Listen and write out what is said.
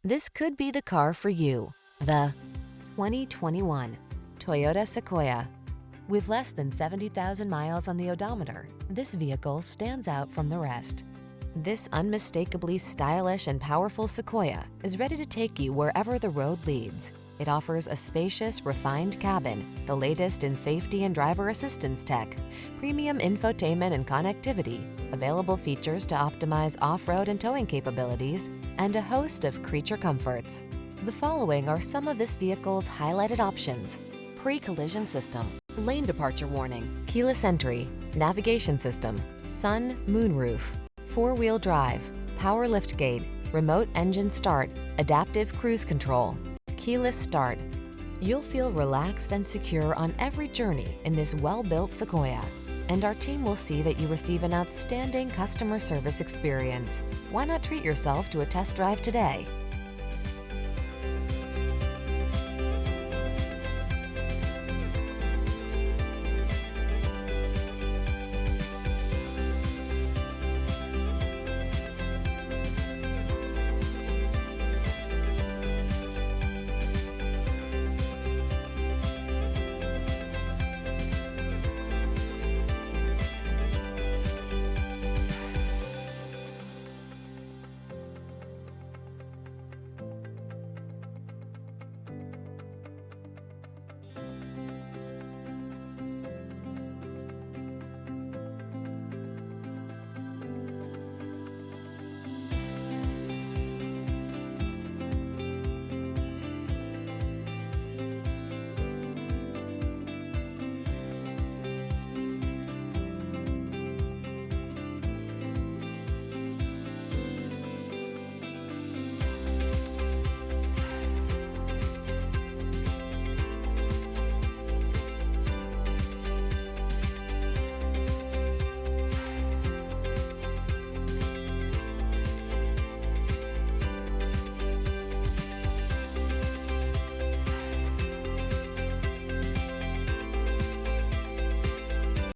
This could be the car for you. The 2021 Toyota Sequoia. With less than 70,000 miles on the odometer, this vehicle stands out from the rest. This unmistakably stylish and powerful Sequoia is ready to take you wherever the road leads. It offers a spacious, refined cabin, the latest in safety and driver assistance tech, premium infotainment and connectivity, available features to optimize off-road and towing capabilities, and a host of creature comforts. The following are some of this vehicle's highlighted options: pre-collision system, lane departure warning, keyless entry, navigation system, sun, moonroof, four-wheel drive, power liftgate, remote engine start, adaptive cruise control, keyless start. You'll feel relaxed and secure on every journey in this well-built Sequoia. And our team will see that you receive an outstanding customer service experience. Why not treat yourself to a test drive today?